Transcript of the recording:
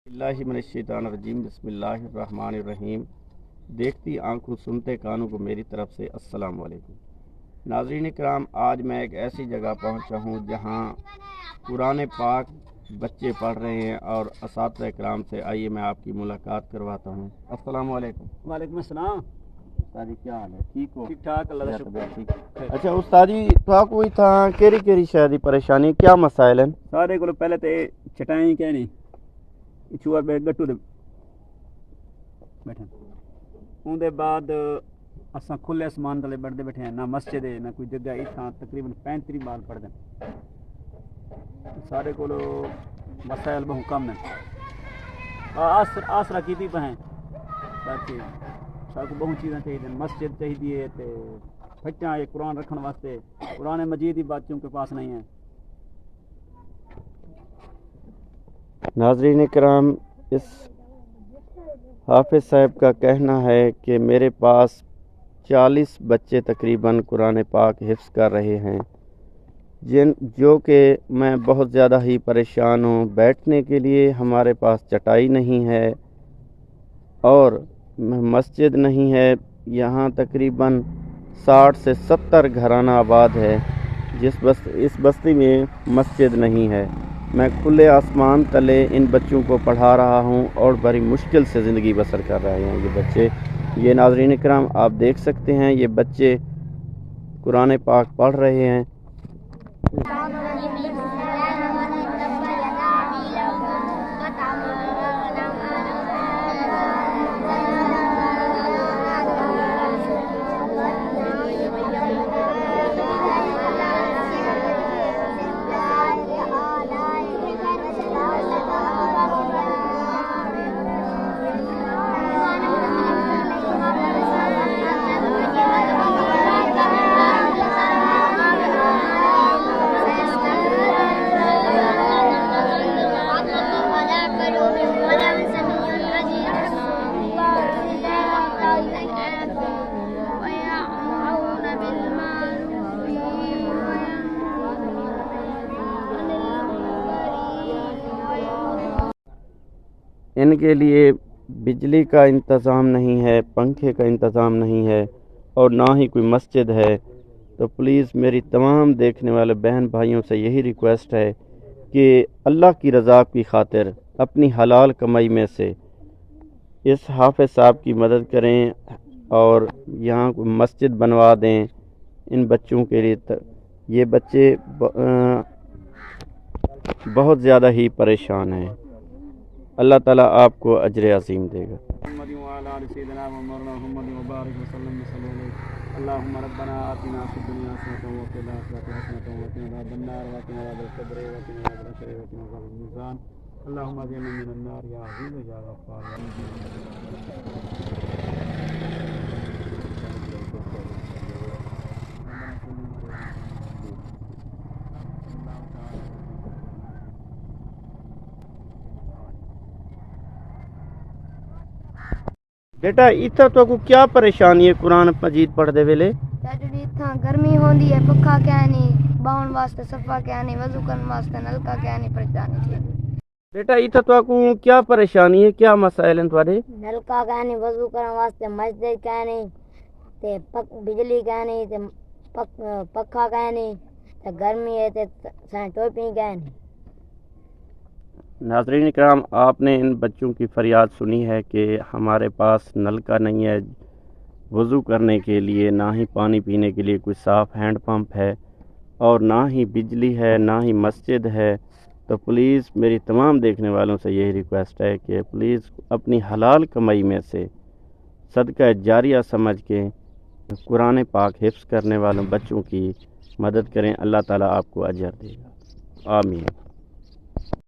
اللہ من الشیطان الرجیم بسم اللہ الرحمن الرحیم۔ دیکھتی آنکھوں سنتے کانوں کو میری طرف سے السلام علیکم۔ ناظرین کرام، آج میں ایک ایسی جگہ پہنچا ہوں جہاں قرآن پاک بچے پڑھ رہے ہیں اور اساتذہ کرام سے آئیے میں آپ کی ملاقات کرواتا ہوں۔ السلام علیکم۔ وعلیکم السلام۔ استاد جی کیا حال ہے؟ ٹھیک ہو؟ ٹھیک ٹھاک، اللہ کا شکر۔ اچھا استاد جی، تو کوئی تھا کیری شاید پریشانی کیا مسائل ہیں؟ سارے کو پہلے تو چٹائیں کہہ نہیں چوہا گٹو دے بیٹھے، ان دے بعد اساں کھلے آسمان تلے بڑھتے بیٹھے ہیں، نہ مسجد ہے نہ کوئی جگہ، اتنا تقریباً 35 بال پڑھ دیں۔ سارے کو مسائل بہت کم ہیں، آسرا کیتی پہ ہیں، باقی سارے کو بہت چیزیں چاہیے، مسجد چاہیے تے بچہ یہ قرآن رکھنے واسطے، قرآن مجید ہی بچوں کے پاس نہیں ہے۔ ناظرین کرام، اس حافظ صاحب کا کہنا ہے کہ میرے پاس 40 بچے تقریباً قرآن پاک حفظ کر رہے ہیں، جو کہ میں بہت زیادہ ہی پریشان ہوں۔ بیٹھنے کے لیے ہمارے پاس چٹائی نہیں ہے اور مسجد نہیں ہے۔ یہاں تقریباً 60 سے 70 گھرانہ آباد ہے، اس بستی میں مسجد نہیں ہے۔ میں کھلے آسمان تلے ان بچوں کو پڑھا رہا ہوں اور بڑی مشکل سے زندگی بسر کر رہے ہیں یہ بچے۔ یہ ناظرین کرام آپ دیکھ سکتے ہیں، یہ بچے قرآن پاک پڑھ رہے ہیں۔ ان کے لیے بجلی کا انتظام نہیں ہے، پنکھے کا انتظام نہیں ہے اور نہ ہی کوئی مسجد ہے۔ تو پلیز میری تمام دیکھنے والے بہن بھائیوں سے یہی ریکویسٹ ہے کہ اللہ کی رضا کی خاطر اپنی حلال کمائی میں سے اس حافظ صاحب کی مدد کریں اور یہاں کوئی مسجد بنوا دیں ان بچوں کے لیے۔ یہ بچے بہت زیادہ ہی پریشان ہیں۔ اللہ تعالیٰ آپ کو اجر عظیم دے گا۔ اللهم ربنا آتنا في الدنيا حسنة وفي الآخرة حسنة وقنا عذاب النار وقنا عذاب القبر وقنا عذاب الشر وقنا عذاب الميزان اللهم اجرنا من النار يا عزيز يا غفار بیٹا اتنا تو کو کیا پریشانی ہے قرآن مجید پڑھتے ویلے؟ جی اتنا گرمی ہوندی ہے، پکھا کیا نہیں، باؤن واسطے صفا کیا نہیں، وضو کرنے واسطے نلکا کیا نہیں، پریشانی تھی۔ بیٹا اتنا تو کو کیا پریشانی ہے، کیا مسائل ہیں تمہارے؟ نلکا کیا نہیں، وضو کرنے واسطے مسجد کیا نہیں، تے بجلی کیا نہیں، تے پکھا کیا نہیں، تے گرمی ہے تے سائیں ٹوپی کیا نہیں۔ ناظرین کرام، آپ نے ان بچوں کی فریاد سنی ہے کہ ہمارے پاس نلکا نہیں ہے وضو کرنے کے لیے، نہ ہی پانی پینے کے لیے کوئی صاف ہینڈ پمپ ہے اور نہ ہی بجلی ہے، نہ ہی مسجد ہے۔ تو پلیز میری تمام دیکھنے والوں سے یہی ریکویسٹ ہے کہ پلیز اپنی حلال کمائی میں سے صدقہ جاریہ سمجھ کے قرآن پاک حفظ کرنے والوں بچوں کی مدد کریں۔ اللہ تعالیٰ آپ کو اجر دے گا۔ آمین۔